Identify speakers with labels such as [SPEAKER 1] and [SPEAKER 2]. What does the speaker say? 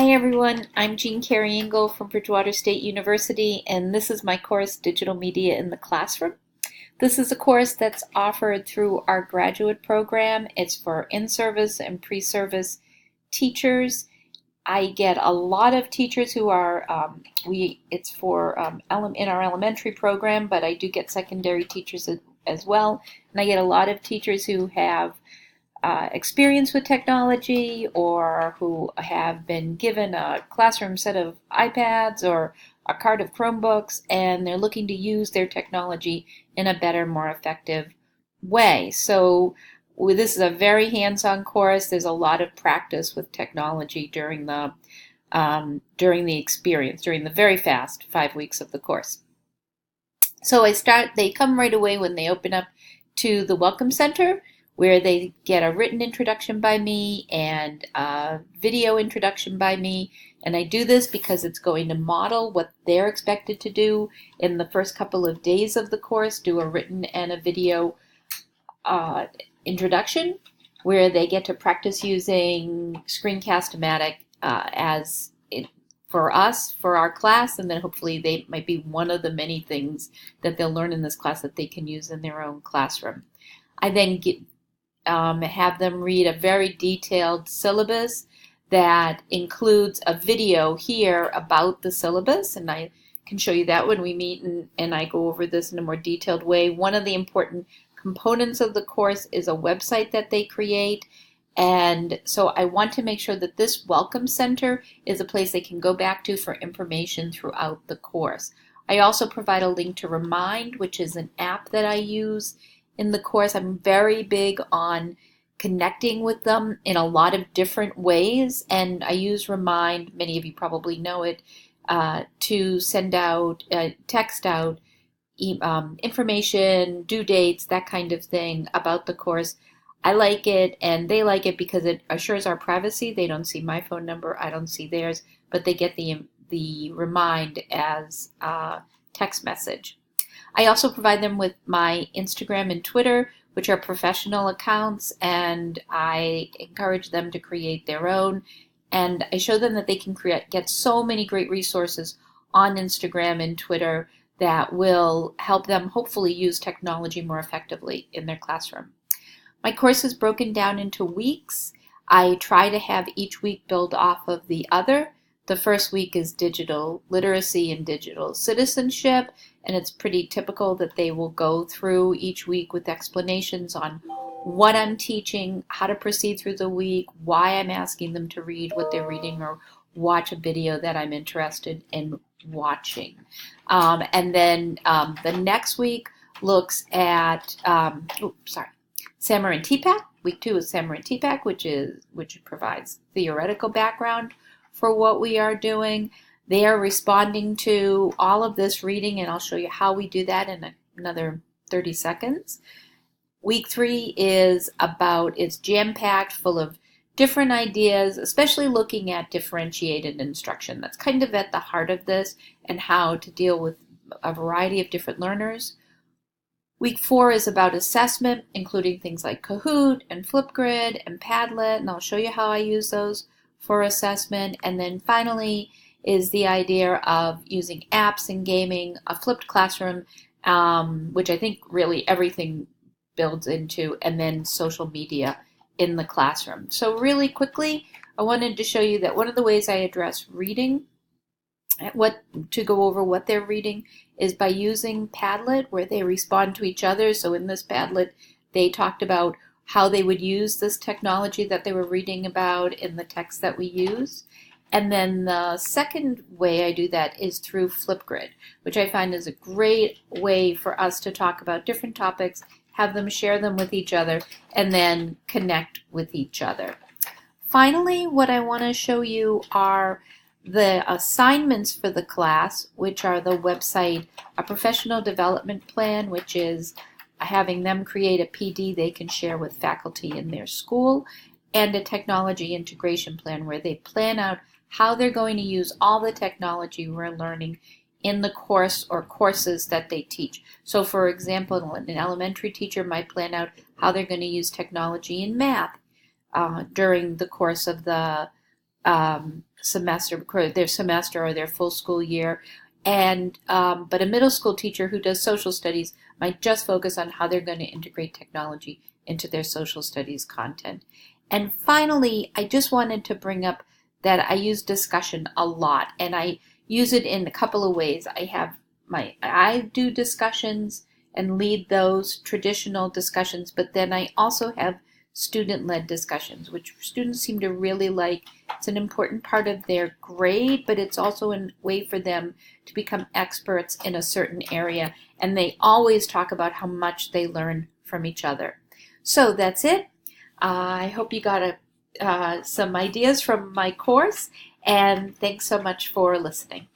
[SPEAKER 1] Hi everyone, I'm Jean Carey Engel from Bridgewater State University, and this is my course, Digital Media in the Classroom. This is a course that's offered through our graduate program. It's for in-service and pre-service teachers. I get a lot of teachers who are, it's for in our elementary program, but I do get secondary teachers as well. And I get a lot of teachers who have experience with technology or who have been given a classroom set of iPads or a cart of Chromebooks, and they're looking to use their technology in a better, more effective way. So this is a very hands-on course. There's a lot of practice with technology during the experience, during the very fast 5 weeks of the course. So they come right away when they open up to the Welcome Center, where they get a written introduction by me and a video introduction by me. And I do this because it's going to model what they're expected to do in the first couple of days of the course, do a written and a video introduction, where they get to practice using Screencast-O-Matic for us, for our class, and then hopefully they might be one of the many things that they'll learn in this class that they can use in their own classroom. I then have them read a very detailed syllabus that includes a video here about the syllabus, and I can show you that when we meet and I go over this in a more detailed way. One of the important components of the course is a website that they create, and so I want to make sure that this Welcome Center is a place they can go back to for information throughout the course. I also provide a link to Remind, which is an app that I use in the course. I'm very big on connecting with them in a lot of different ways, and I use Remind, many of you probably know it, to send out, text out information, due dates, that kind of thing about the course. I like it and they like it because it assures our privacy. They don't see my phone number, I don't see theirs, but they get the Remind as a text message. I also provide them with my Instagram and Twitter, which are professional accounts, and I encourage them to create their own. And I show them that they can get so many great resources on Instagram and Twitter that will help them hopefully use technology more effectively in their classroom. My course is broken down into weeks. I try to have each week build off of the other. The first week is digital literacy and digital citizenship, and it's pretty typical that they will go through each week with explanations on what I'm teaching, how to proceed through the week, why I'm asking them to read what they're reading or watch a video that I'm interested in watching. And then the next week looks at, Samarin TPACK. Week 2 is Samarin TPACK, which provides theoretical background for what we are doing. They are responding to all of this reading, and I'll show you how we do that in another 30 seconds. Week 3 is it's jam-packed, full of different ideas, especially looking at differentiated instruction. That's kind of at the heart of this and how to deal with a variety of different learners. Week 4 is about assessment, including things like Kahoot and Flipgrid and Padlet, and I'll show you how I use those for assessment. And then finally is the idea of using apps and gaming, a flipped classroom, which I think really everything builds into, and then social media in the classroom. So really quickly, I wanted to show you that one of the ways I address reading, to go over what they're reading, is by using Padlet, where they respond to each other. So in this Padlet, they talked about how they would use this technology that they were reading about in the text that we use. And then the second way I do that is through Flipgrid, which I find is a great way for us to talk about different topics, have them share them with each other, and then connect with each other. Finally, what I want to show you are the assignments for the class, which are the website, a professional development plan, which is having them create a PD they can share with faculty in their school, and a technology integration plan where they plan out how they're going to use all the technology we're learning in the course or courses that they teach. So for example, an elementary teacher might plan out how they're going to use technology in math during the course of the semester, their semester or their full school year. And but a middle school teacher who does social studies might just focus on how they're going to integrate technology into their social studies content. And finally, I just wanted to bring up that I use discussion a lot, and I use it in a couple of ways. I do discussions and lead those traditional discussions, but then I also have student-led discussions, which students seem to really like. It's an important part of their grade, but it's also a way for them to become experts in a certain area, and they always talk about how much they learn from each other. So that's it. I hope you got some ideas from my course, and thanks so much for listening.